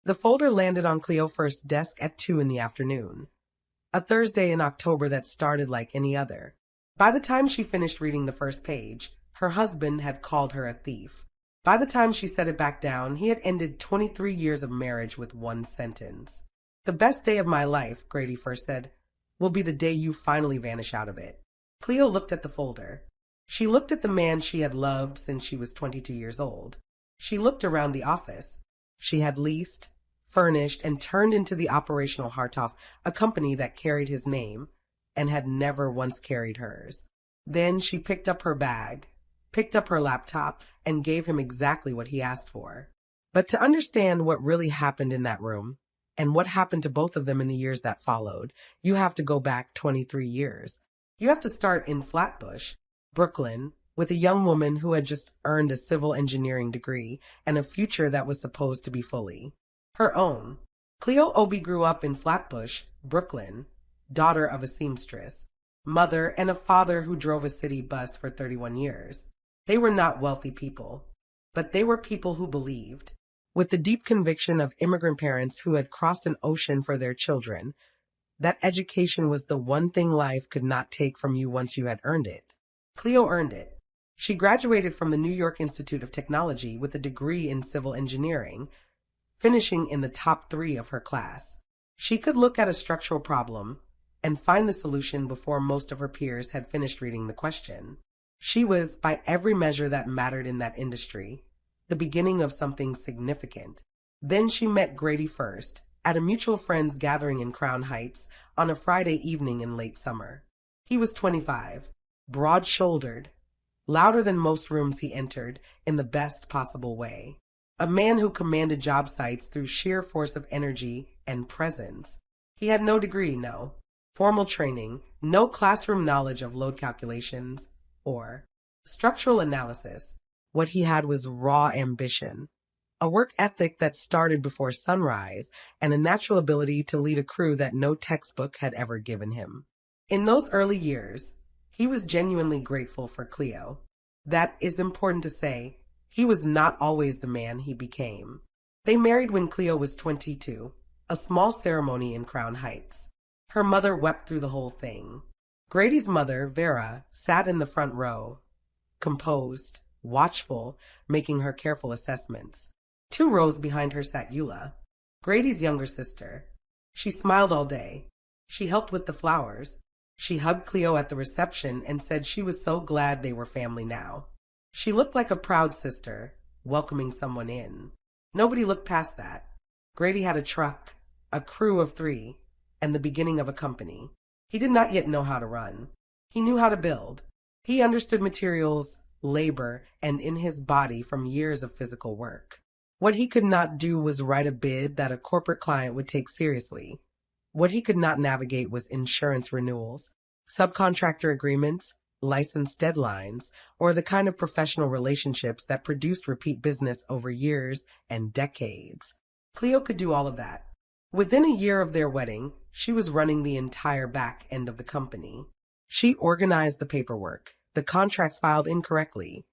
The folder landed on Cleo Furst's desk at 2 in the afternoon. A Thursday in October that started like any other. By the time she finished reading the first page, her husband had called her a thief. By the time she set it back down, he had ended 23 years of marriage with one sentence. The best day of my life, Grady Furst said, will be the day you finally vanish out of it. Cleo looked at the folder. She looked at the man she had loved since she was 22 years old. She looked around the office. She had leased, furnished, and turned into the operational heart of a company that carried his name and had never once carried hers. Then she picked up her bag, picked up her laptop, and gave him exactly what he asked for. But to understand what really happened in that room, and what happened to both of them in the years that followed, you have to go back 23 years. You have to start in Flatbush, Brooklyn, with a young woman who had just earned a civil engineering degree and a future that was supposed to be fully her own. Cleo Obi grew up in Flatbush, Brooklyn, daughter of a seamstress, mother, and a father who drove a city bus for 31 years. They were not wealthy people, but they were people who believed. With the deep conviction of immigrant parents who had crossed an ocean for their children, that education was the one thing life could not take from you once you had earned it. Cleo earned it. She graduated from the New York Institute of Technology with a degree in civil engineering, finishing in the top 3 of her class. She could look at a structural problem and find the solution before most of her peers had finished reading the question. She was, by every measure that mattered in that industry, the beginning of something significant. Then she met Grady Furst at a mutual friend's gathering in Crown Heights on a Friday evening in late summer. He was 25, broad-shouldered, louder than most rooms he entered in the best possible way. A man who commanded job sites through sheer force of energy and presence. He had no degree, no formal training, no classroom knowledge of load calculations or structural analysis. What he had was raw ambition, a work ethic that started before sunrise, and a natural ability to lead a crew that no textbook had ever given him. In those early years, he was genuinely grateful for Cleo. That is important to say. He was not always the man he became. They married when Cleo was 22, a small ceremony in Crown Heights. Her mother wept through the whole thing. Grady's mother, Vera, sat in the front row, composed, watchful, making her careful assessments. 2 rows behind her sat Eula, Grady's younger sister. She smiled all day. She helped with the flowers. She hugged Cleo at the reception and said she was so glad they were family now. She looked like a proud sister, welcoming someone in. Nobody looked past that. Grady had a truck, a crew of 3, and the beginning of a company. He did not yet know how to run. He knew how to build. He understood materials, labor, and in his body from years of physical work. What he could not do was write a bid that a corporate client would take seriously. What he could not navigate was insurance renewals, subcontractor agreements, license deadlines, or the kind of professional relationships that produced repeat business over years and decades. Cleo could do all of that. Within a year of their wedding, she was running the entire back end of the company. She organized the paperwork, the contracts filed incorrectly,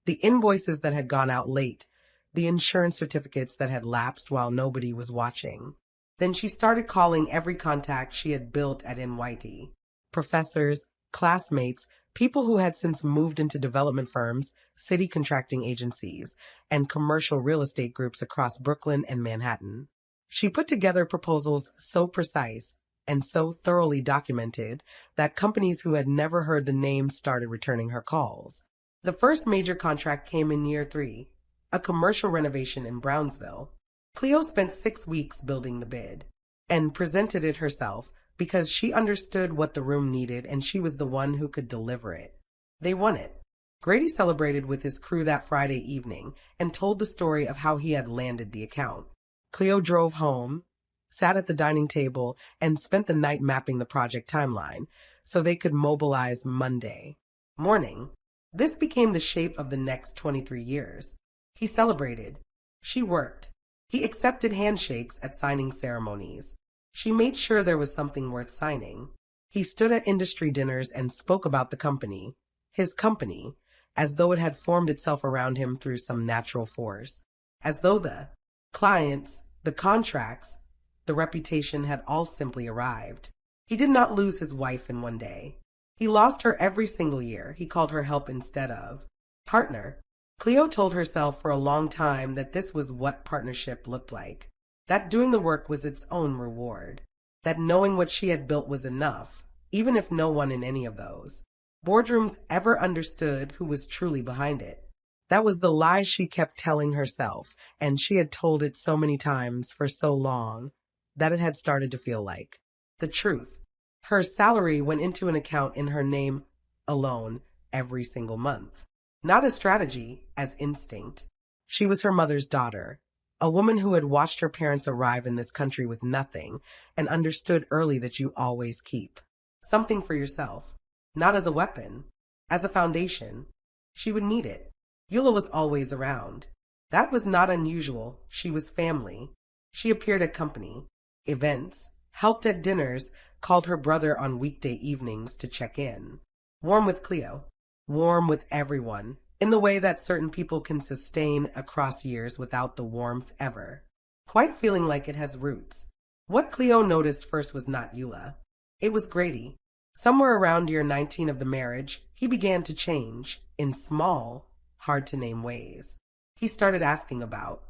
the invoices that had gone out late, the insurance certificates that had lapsed while nobody was watching. Then she started calling every contact she had built at NYT. Professors, classmates, people who had since moved into development firms, city contracting agencies, and commercial real estate groups across Brooklyn and Manhattan. She put together proposals so precise and so thoroughly documented that companies who had never heard the name started returning her calls. The first major contract came in year 3, a commercial renovation in Brownsville. Cleo spent 6 weeks building the bid and presented it herself because she understood what the room needed and she was the one who could deliver it. They won it. Grady celebrated with his crew that Friday evening and told the story of how he had landed the account. Cleo drove home, sat at the dining table, and spent the night mapping the project timeline so they could mobilize Monday morning. This became the shape of the next 23 years. He celebrated. She worked. He accepted handshakes at signing ceremonies. She made sure there was something worth signing. He stood at industry dinners and spoke about the company, his company, as though it had formed itself around him through some natural force, as though the clients, The contracts, the reputation had all simply arrived. He did not lose his wife in one day. He lost her every single year. He called her help instead of partner. Cleo told herself for a long time that this was what partnership looked like, that doing the work was its own reward, that knowing what she had built was enough, even if no one in any of those boardrooms ever understood who was truly behind it. That was the lie she kept telling herself, and she had told it so many times for so long that it had started to feel like the truth. Her salary went into an account in her name alone every single month. Not as strategy, as instinct. She was her mother's daughter, a woman who had watched her parents arrive in this country with nothing and understood early that you always keep something for yourself, not as a weapon, as a foundation. She would need it. Eula was always around. That was not unusual. She was family. She appeared at company, events, helped at dinners, called her brother on weekday evenings to check in. Warm with Cleo. Warm with everyone, in the way that certain people can sustain across years without the warmth ever. Quite feeling like it has roots. What Cleo noticed first was not Eula. It was Grady. Somewhere around year 19 of the marriage, he began to change, in small, hard-to-name ways. He started asking about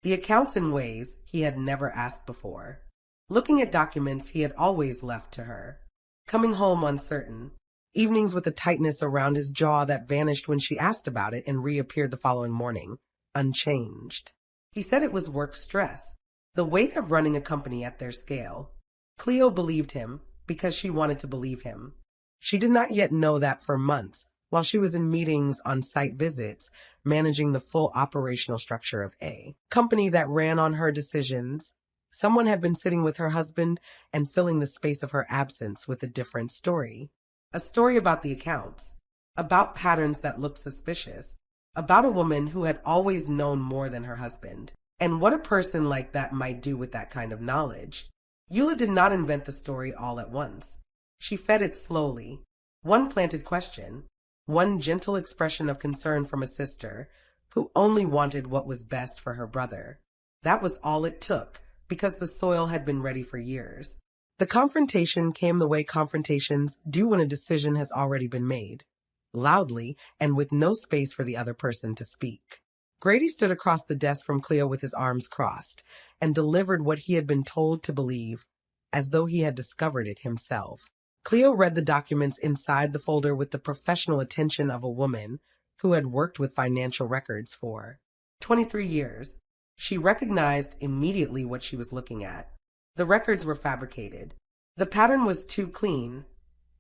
the accounts in ways he had never asked before. Looking at documents he had always left to her. Coming home uncertain. Evenings with a tightness around his jaw that vanished when she asked about it and reappeared the following morning, unchanged. He said it was work stress, the weight of running a company at their scale. Cleo believed him because she wanted to believe him. She did not yet know that for months, while she was in meetings on site visits, managing the full operational structure of a company that ran on her decisions, someone had been sitting with her husband and filling the space of her absence with a different story. A story about the accounts, about patterns that looked suspicious, about a woman who had always known more than her husband, and what a person like that might do with that kind of knowledge. Eula did not invent the story all at once. She fed it slowly. One planted question, one gentle expression of concern from a sister who only wanted what was best for her brother. That was all it took, because the soil had been ready for years. The confrontation came the way confrontations do when a decision has already been made, loudly and with no space for the other person to speak. Grady stood across the desk from Cleo with his arms crossed and delivered what he had been told to believe, as though he had discovered it himself. Cleo read the documents inside the folder with the professional attention of a woman who had worked with financial records for 23 years. She recognized immediately what she was looking at. The records were fabricated. The pattern was too clean,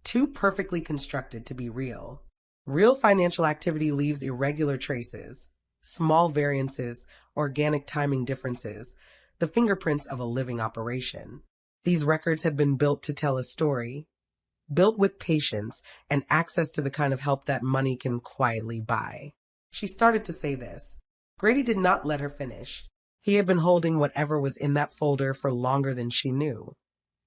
too perfectly constructed to be real. Real financial activity leaves irregular traces, small variances, organic timing differences, the fingerprints of a living operation. These records had been built to tell a story, built with patience and access to the kind of help that money can quietly buy. She started to say this. Grady did not let her finish. He had been holding whatever was in that folder for longer than she knew,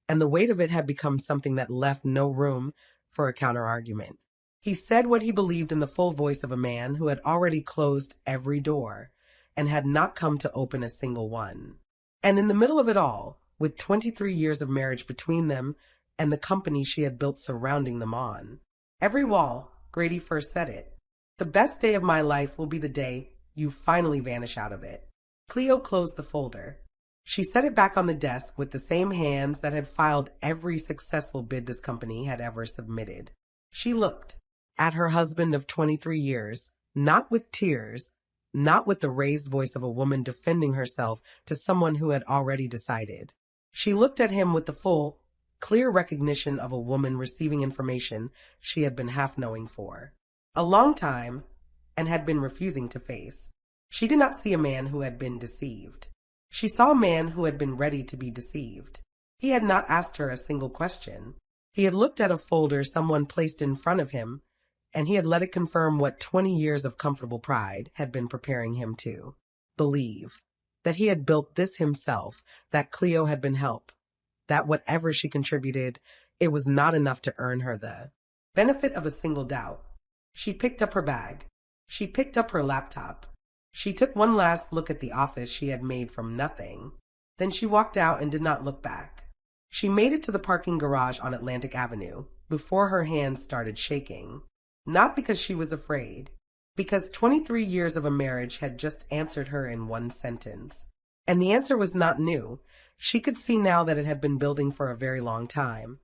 and the weight of it had become something that left no room for a counterargument. He said what he believed in the full voice of a man who had already closed every door and had not come to open a single one. And in the middle of it all, with 23 years of marriage between them and the company she had built surrounding them on every wall, Grady Furst said it. The best day of my life will be the day you finally vanish out of it. Cleo closed the folder. She set it back on the desk with the same hands that had filed every successful bid this company had ever submitted. She looked at her husband of 23 years, not with tears, not with the raised voice of a woman defending herself to someone who had already decided. She looked at him with the full, clear recognition of a woman receiving information she had been half knowing for a long time and had been refusing to face. She did not see a man who had been deceived. She saw a man who had been ready to be deceived. He had not asked her a single question. He had looked at a folder someone placed in front of him, and he had let it confirm what 20 years of comfortable pride had been preparing him to believe, that he had built this himself, that Cleo had been help, that whatever she contributed, it was not enough to earn her the benefit of a single doubt. She picked up her bag. She picked up her laptop. She took one last look at the office she had made from nothing. Then she walked out and did not look back. She made it to the parking garage on Atlantic Avenue before her hands started shaking. Not because she was afraid, because 23 years of a marriage had just answered her in one sentence. And the answer was not new. She could see now that it had been building for a very long time.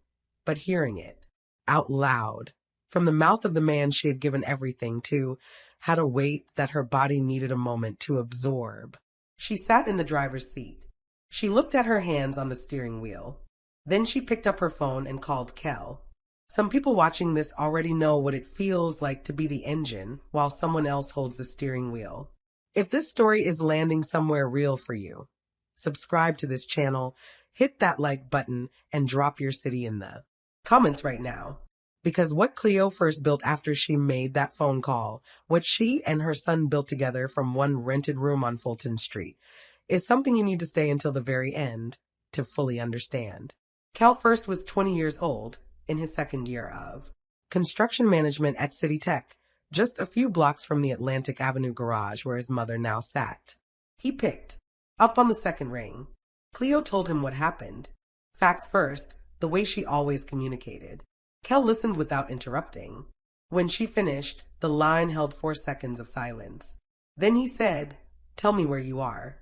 But hearing it, out loud, from the mouth of the man she had given everything to, had a weight that her body needed a moment to absorb. She sat in the driver's seat. She looked at her hands on the steering wheel. Then she picked up her phone and called Kel. Some people watching this already know what it feels like to be the engine while someone else holds the steering wheel. If this story is landing somewhere real for you, subscribe to this channel, hit that like button, and drop your city in the comments right now. Because what Cleo Furst built after she made that phone call, what she and her son built together from one rented room on Fulton Street, is something you need to stay until the very end to fully understand. Cal Furst was 20 years old, in his second year of construction management at City Tech, just a few blocks from the Atlantic Avenue garage where his mother now sat. He picked up on the second ring. Cleo told him what happened. Facts first, the way she always communicated. Kel listened without interrupting. When she finished, the line held 4 seconds of silence. Then he said, "Tell me where you are."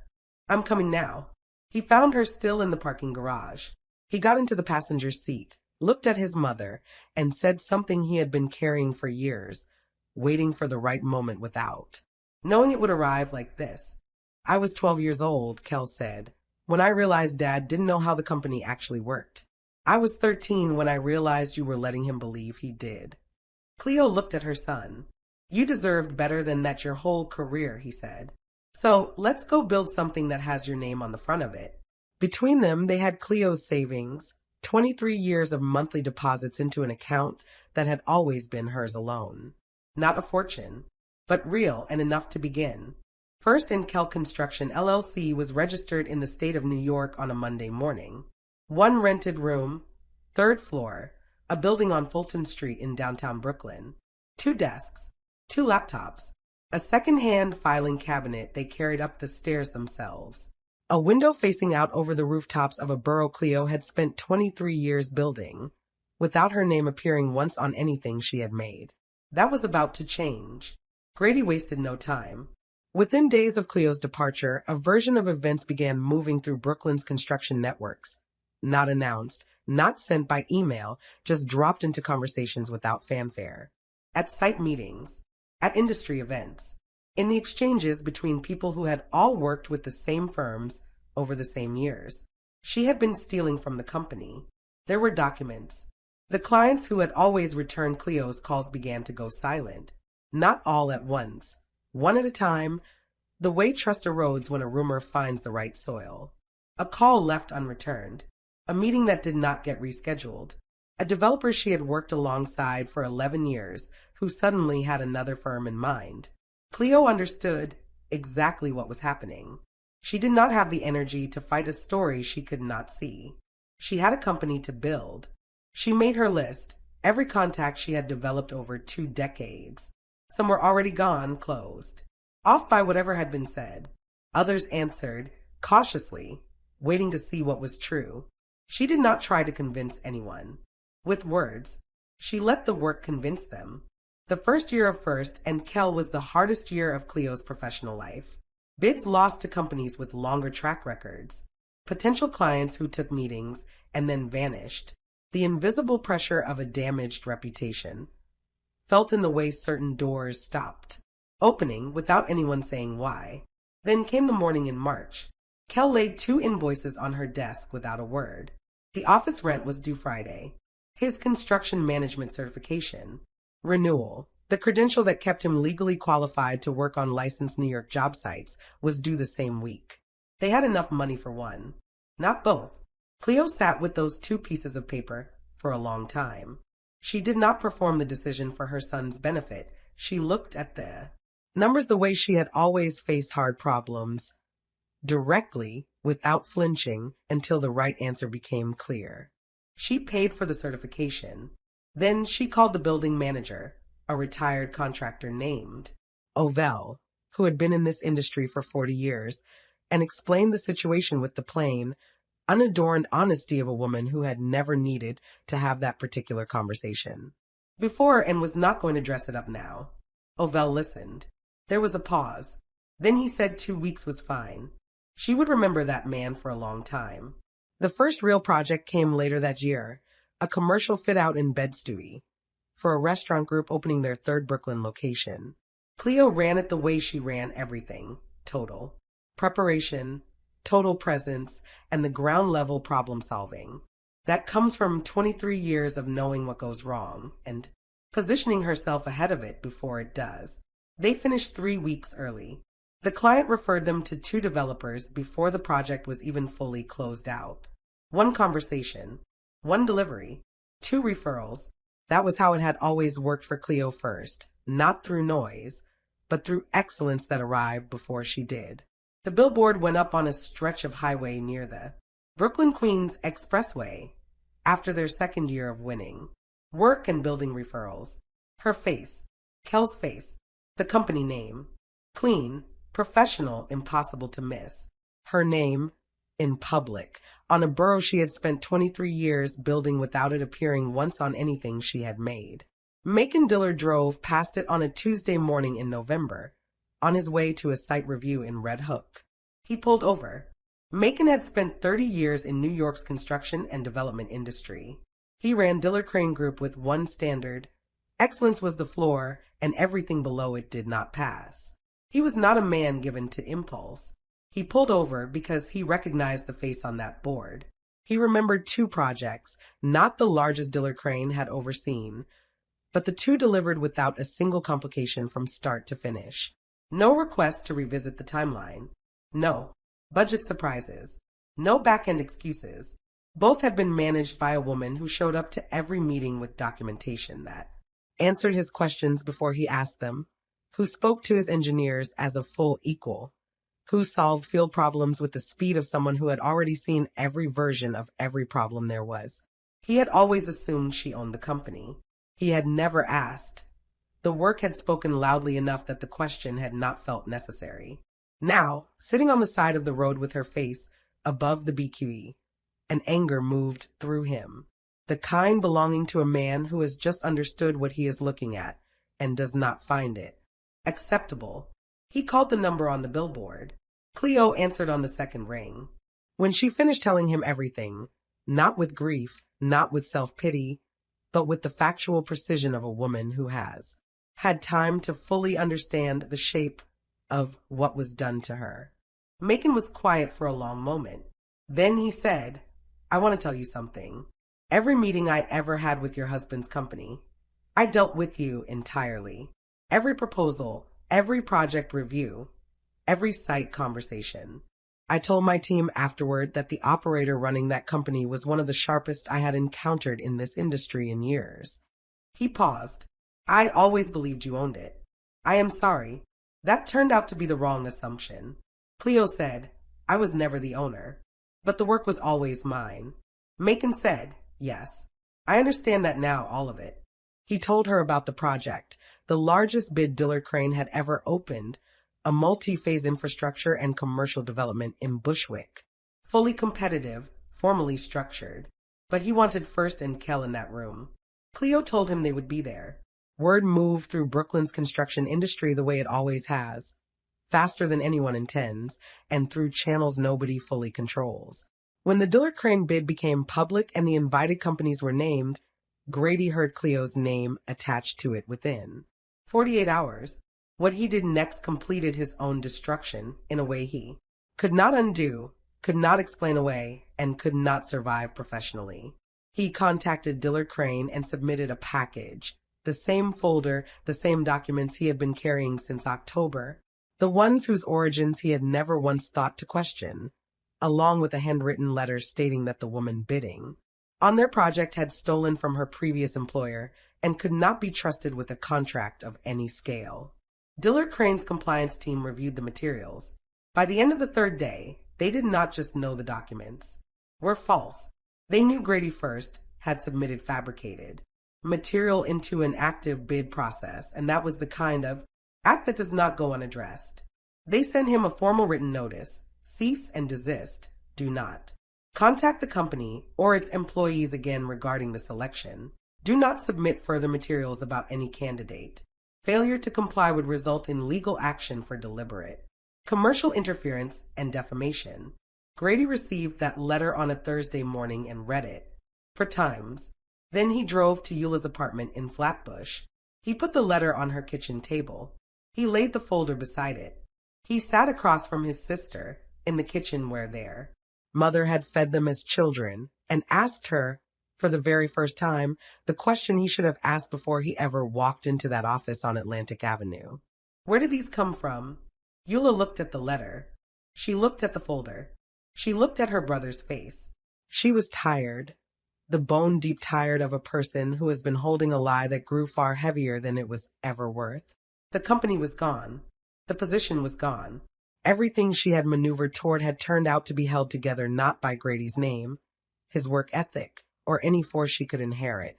"I'm coming now." He found her still in the parking garage. He got into the passenger seat, looked at his mother, and said something he had been carrying for years, waiting for the right moment without, knowing it would arrive like this. "I was 12 years old," Kel said, "when I realized Dad didn't know how the company actually worked. I was 13 when I realized you were letting him believe he did." Cleo looked at her son. "You deserved better than that your whole career," he said. "So let's go build something that has your name on the front of it." Between them, they had Cleo's savings, 23 years of monthly deposits into an account that had always been hers alone. Not a fortune, but real and enough to begin. First in Kel Construction LLC was registered in the state of New York on a Monday morning. 1 rented room, 3rd floor, a building on Fulton Street in downtown Brooklyn. 2 desks, 2 laptops, a second-hand filing cabinet they carried up the stairs themselves. A window facing out over the rooftops of a borough Cleo had spent 23 years building, without her name appearing once on anything she had made. That was about to change. Grady wasted no time. Within days of Cleo's departure, a version of events began moving through Brooklyn's construction networks. Not announced, not sent by email, just dropped into conversations without fanfare. At site meetings, at industry events, in the exchanges between people who had all worked with the same firms over the same years. She had been stealing from the company. There were documents. The clients who had always returned Cleo's calls began to go silent. Not all at once. One at a time, the way trust erodes when a rumor finds the right soil. A call left unreturned. A meeting that did not get rescheduled. A developer she had worked alongside for 11 years who suddenly had another firm in mind. Cleo understood exactly what was happening. She did not have the energy to fight a story she could not see. She had a company to build. She made her list, every contact she had developed over 2 decades. Some were already gone, closed, off by whatever had been said. Others answered, cautiously, waiting to see what was true. She did not try to convince anyone. With words, she let the work convince them. The first year of Furst and Kel was the hardest year of Cleo's professional life. Bids lost to companies with longer track records. Potential clients who took meetings and then vanished. The invisible pressure of a damaged reputation. Felt in the way certain doors stopped, opening without anyone saying why. Then came the morning in March. Kel laid 2 invoices on her desk without a word. The office rent was due Friday. His construction management certification. Renewal, the credential that kept him legally qualified to work on licensed New York job sites, was due the same week. They had enough money for one, not both. Cleo sat with those 2 pieces of paper for a long time. She did not perform the decision for her son's benefit. She looked at the numbers the way she had always faced hard problems, directly, without flinching, until the right answer became clear. She paid for the certification. Then she called the building manager, a retired contractor named Ovell, who had been in this industry for 40 years, and explained the situation with the plain, unadorned honesty of a woman who had never needed to have that particular conversation before and was not going to dress it up now. Ovell listened. There was a pause. Then he said 2 weeks was fine. She would remember that man for a long time. The first real project came later that year, a commercial fit-out in Bed-Stuy for a restaurant group opening their third Brooklyn location. Cleo ran it the way she ran everything, total preparation, total presence, and the ground-level problem-solving. That comes from 23 years of knowing what goes wrong and positioning herself ahead of it before it does. They finished 3 weeks early. The client referred them to 2 developers before the project was even fully closed out. 1 conversation, 1 delivery, 2 referrals. That was how it had always worked for Cleo Furst, not through noise, but through excellence that arrived before she did. The billboard went up on a stretch of highway near the Brooklyn-Queens Expressway after their second year of winning. Work and building referrals. Her face, Kel's face, the company name. Clean, professional, impossible to miss. Her name, in public, on a borough she had spent 23 years building without it appearing once on anything she had made. Macon Dillard drove past it on a Tuesday morning in November, on his way to a site review in Red Hook. He pulled over. Macon had spent 30 years in New York's construction and development industry. He ran Dillard Crane Group with one standard. Excellence was the floor, and everything below it did not pass. He was not a man given to impulse. He pulled over because he recognized the face on that board. He remembered 2 projects, not the largest Dillard Crane had overseen, but the 2 delivered without a single complication from start to finish. No request to revisit the timeline. No budget surprises. No back-end excuses. Both had been managed by a woman who showed up to every meeting with documentation that answered his questions before he asked them, who spoke to his engineers as a full equal, who solved field problems with the speed of someone who had already seen every version of every problem there was. He had always assumed she owned the company. He had never asked. The work had spoken loudly enough that the question had not felt necessary. Now, sitting on the side of the road with her face above the BQE, an anger moved through him, the kind belonging to a man who has just understood what he is looking at and does not find it acceptable. He called the number on the billboard. Cleo answered on the second ring. When she finished telling him everything, not with grief, not with self-pity, but with the factual precision of a woman who has had time to fully understand the shape of what was done to her. Macon was quiet for a long moment. Then he said, I want to tell you something. Every meeting I ever had with your husband's company, I dealt with you entirely. Every proposal, every project review, every site conversation. I told my team afterward that the operator running that company was one of the sharpest I had encountered in this industry in years. He paused. I always believed you owned it. I am sorry. That turned out to be the wrong assumption. Cleo said, I was never the owner, but the work was always mine. Macon said, yes. I understand that now, all of it. He told her about the project, the largest bid Dillard Crane had ever opened, a multi-phase infrastructure and commercial development in Bushwick. Fully competitive, formally structured. But he wanted Furst and Kel in that room. Cleo told him they would be there. Word moved through Brooklyn's construction industry the way it always has, faster than anyone intends, and through channels nobody fully controls. When the Dillard Crane bid became public and the invited companies were named, Grady heard Cleo's name attached to it within 48 hours. What he did next completed his own destruction in a way he could not undo, could not explain away, and could not survive professionally. He contacted Dillard Crane and submitted a package, the same folder, the same documents he had been carrying since October, the ones whose origins he had never once thought to question, along with a handwritten letter stating that the woman bidding on their project had stolen from her previous employer and could not be trusted with a contract of any scale. Dillard Crane's compliance team reviewed the materials. By the end of the 3rd day, they did not just know the documents were false. They knew Grady Furst had submitted fabricated material into an active bid process, and that was the kind of act that does not go unaddressed. They sent him a formal written notice, Cease and desist. Do not contact the company or its employees again regarding the selection. Do not submit further materials about any candidate. Failure to comply would result in legal action for deliberate commercial interference and defamation. Grady received that letter on a Thursday morning and read it for times. Then he drove to Eula's apartment in Flatbush. He put the letter on her kitchen table. He laid the folder beside it. He sat across from his sister in the kitchen where their mother had fed them as children and asked her, for the very first time, the question he should have asked before he ever walked into that office on Atlantic Avenue. Where did these come from? Eula looked at the letter. She looked at the folder. She looked at her brother's face. She was tired, the bone-deep tired of a person who has been holding a lie that grew far heavier than it was ever worth. The company was gone. The position was gone. Everything she had maneuvered toward had turned out to be held together not by Grady's name, his work ethic, or any force she could inherit,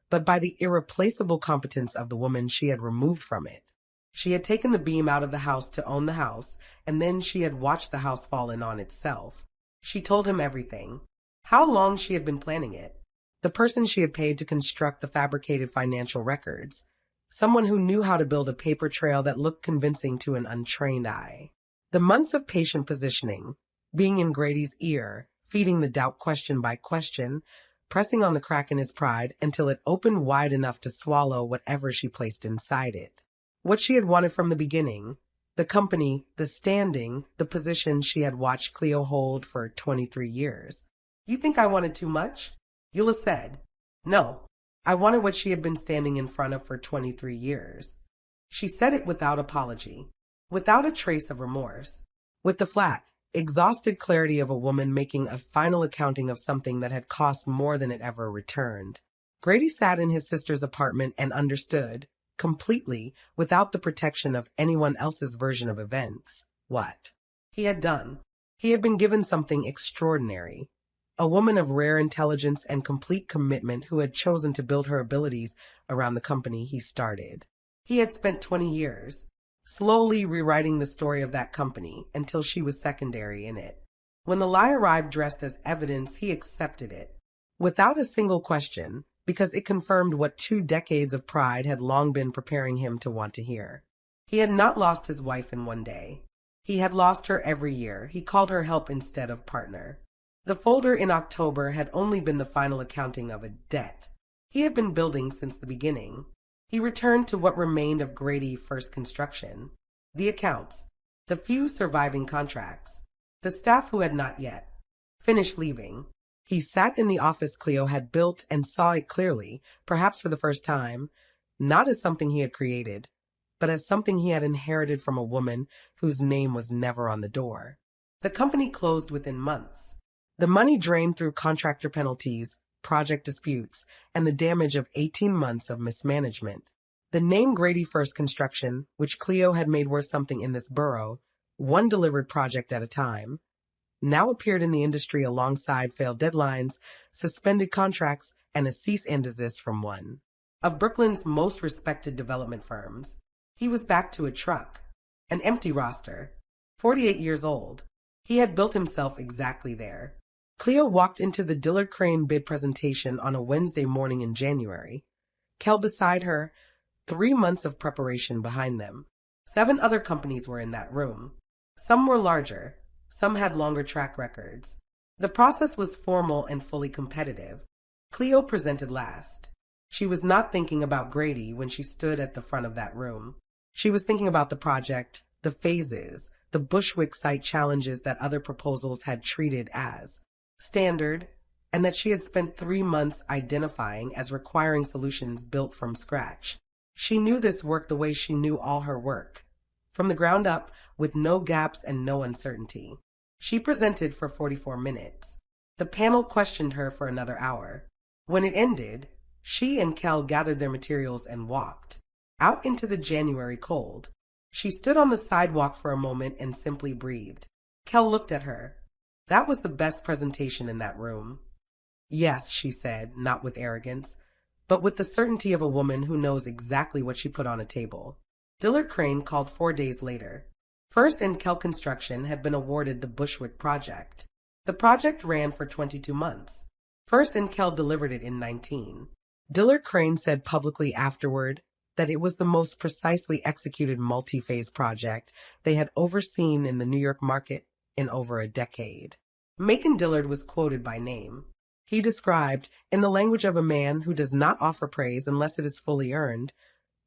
but by the irreplaceable competence of the woman she had removed from it. She had taken the beam out of the house to own the house, and then she had watched the house fall in on itself. She told him everything. How long she had been planning it. The person she had paid to construct the fabricated financial records. Someone who knew how to build a paper trail that looked convincing to an untrained eye. The months of patient positioning, being in Grady's ear, feeding the doubt question by question, pressing on the crack in his pride until it opened wide enough to swallow whatever she placed inside it. What she had wanted from the beginning, the company, the standing, the position she had watched Cleo hold for 23 years. You think I wanted too much? Eula said. No, I wanted what she had been standing in front of for 23 years. She said it without apology, without a trace of remorse, with the flat, exhausted clarity of a woman making a final accounting of something that had cost more than it ever returned. Grady sat in his sister's apartment and understood, completely, without the protection of anyone else's version of events, what he had done. He had been given something extraordinary. A woman of rare intelligence and complete commitment who had chosen to build her abilities around the company he started. He had spent 20 years, slowly rewriting the story of that company until she was secondary in it. When the lie arrived dressed as evidence, he accepted it, without a single question, because it confirmed what 2 decades of pride had long been preparing him to want to hear. He had not lost his wife in one day. He had lost her every year. He called her help instead of partner. The folder in October had only been the final accounting of a debt he had been building since the beginning. He returned to what remained of Grady Furst construction, the accounts, the few surviving contracts, the staff who had not yet finished leaving. He sat in the office Cleo had built and saw it clearly, perhaps for the first time, not as something he had created, but as something he had inherited from a woman whose name was never on the door. The company closed within months. The money drained through contractor penalties, project disputes, and the damage of 18 months of mismanagement. The name Grady Furst Construction, which Cleo had made worth something in this borough, one delivered project at a time, now appeared in the industry alongside failed deadlines, suspended contracts, and a cease and desist from one of Brooklyn's most respected development firms. He was back to a truck, an empty roster, 48 years old. He had built himself exactly there. Cleo walked into the Dillard Crane bid presentation on a Wednesday morning in January. Kel beside her, 3 months of preparation behind them. 7 other companies were in that room. Some were larger, some had longer track records. The process was formal and fully competitive. Cleo presented last. She was not thinking about Grady when she stood at the front of that room. She was thinking about the project, the phases, the Bushwick site challenges that other proposals had treated as standard, and that she had spent 3 months identifying as requiring solutions built from scratch. She knew this work the way she knew all her work, from the ground up, with no gaps and no uncertainty. She presented for 44 minutes. The panel questioned her for another hour. When it ended, she and Kel gathered their materials and walked out into the January cold. She stood on the sidewalk for a moment and simply breathed. Kel looked at her. That was the best presentation in that room. Yes, she said, not with arrogance, but with the certainty of a woman who knows exactly what she put on a table. Dillard Crane called 4 days later. Furst and Kell Construction had been awarded the Bushwick project. The project ran for 22 months. Furst and Kell delivered it in 19. Dillard Crane said publicly afterward that it was the most precisely executed multi-phase project they had overseen in the New York market in over a decade. Macon Dillard was quoted by name. He described, in the language of a man who does not offer praise unless it is fully earned,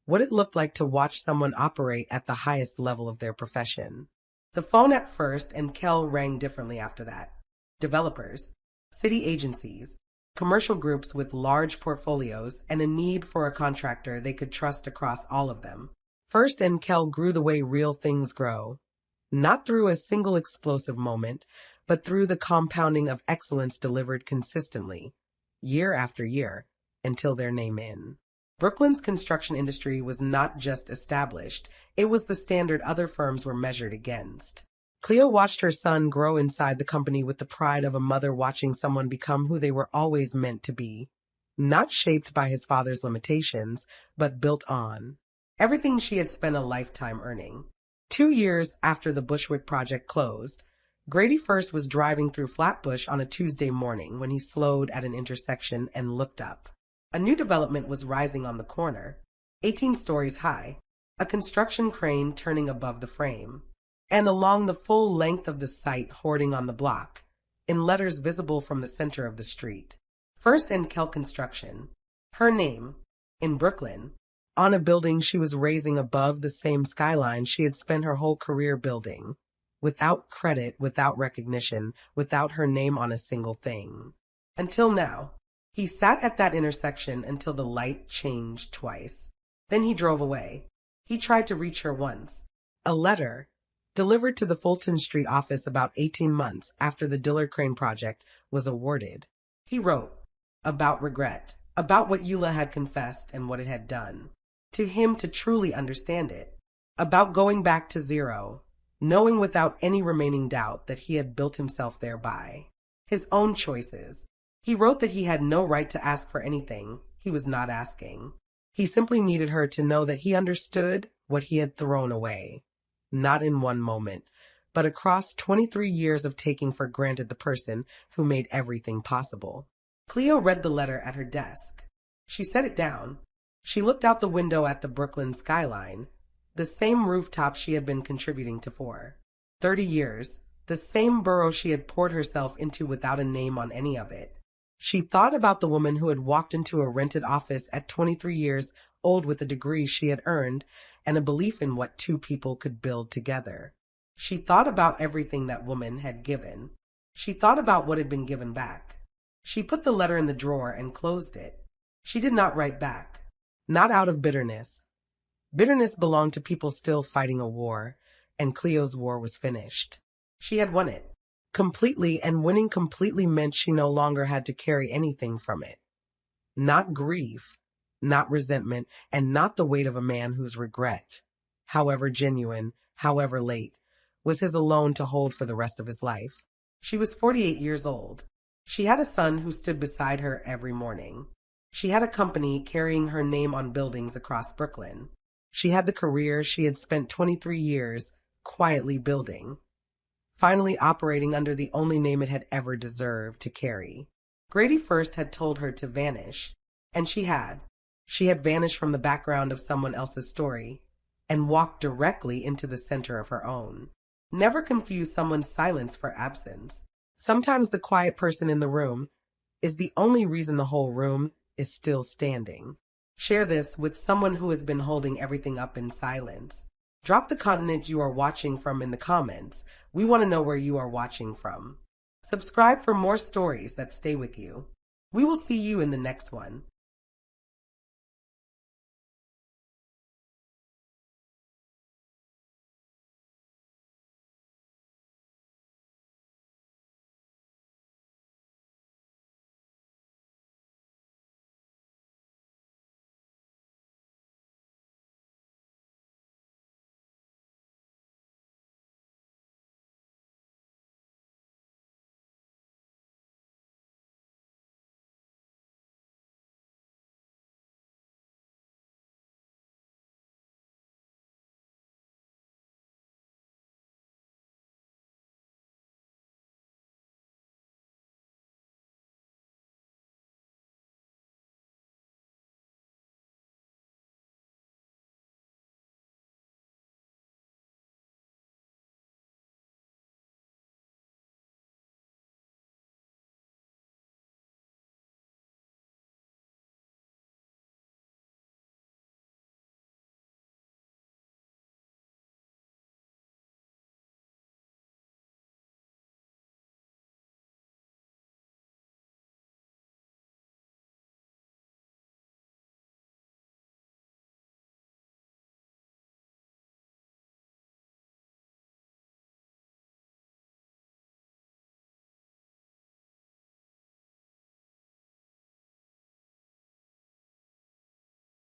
what it looked like to watch someone operate at the highest level of their profession. The phone at Furst and Kell rang differently after that. Developers, city agencies, commercial groups with large portfolios, and a need for a contractor they could trust across all of them. Furst and Kell grew the way real things grow, not through a single explosive moment, but through the compounding of excellence delivered consistently, year after year, until their name in. Brooklyn's construction industry was not just established, it was the standard other firms were measured against. Cleo watched her son grow inside the company with the pride of a mother watching someone become who they were always meant to be, not shaped by his father's limitations, but built on everything she had spent a lifetime earning. 2 years after the Bushwick project closed, Grady Furst was driving through Flatbush on a Tuesday morning when he slowed at an intersection and looked up. A new development was rising on the corner, 18 stories high, a construction crane turning above the frame, and along the full length of the site hoarding on the block, in letters visible from the center of the street. Furst and Kell Construction. Her name, in Brooklyn, on a building she was raising above the same skyline she had spent her whole career building. Without credit, without recognition, without her name on a single thing. Until now. He sat at that intersection until the light changed twice. Then he drove away. He tried to reach her once. A letter, delivered to the Fulton Street office about 18 months after the Dillard Crane project was awarded. He wrote about regret, about what Eula had confessed and what it had done. To him to truly understand it. About going back to zero, knowing without any remaining doubt that he had built himself thereby. His own choices. He wrote that he had no right to ask for anything he was not asking. He simply needed her to know that he understood what he had thrown away. Not in one moment, but across 23 years of taking for granted the person who made everything possible. Cleo read the letter at her desk. She set it down. She looked out the window at the Brooklyn skyline, the same rooftop she had been contributing to for 30 years, the same borough she had poured herself into without a name on any of it. She thought about the woman who had walked into a rented office at 23 years old with a degree she had earned and a belief in what two people could build together. She thought about everything that woman had given. She thought about what had been given back. She put the letter in the drawer and closed it. She did not write back. Not out of bitterness. Bitterness belonged to people still fighting a war, and Cleo's war was finished. She had won it. Completely, and winning completely meant she no longer had to carry anything from it. Not grief, not resentment, and not the weight of a man whose regret, however genuine, however late, was his alone to hold for the rest of his life. She was 48 years old. She had a son who stood beside her every morning. She had a company carrying her name on buildings across Brooklyn. She had the career she had spent 23 years quietly building, finally operating under the only name it had ever deserved to carry. Grady Furst had told her to vanish, and she had. She had vanished from the background of someone else's story and walked directly into the center of her own. Never confuse someone's silence for absence. Sometimes the quiet person in the room is the only reason the whole room is still standing. Share this with someone who has been holding everything up in silence. Drop the continent you are watching from in the comments. We want to know where you are watching from. Subscribe for more stories that stay with you. We will see you in the next one.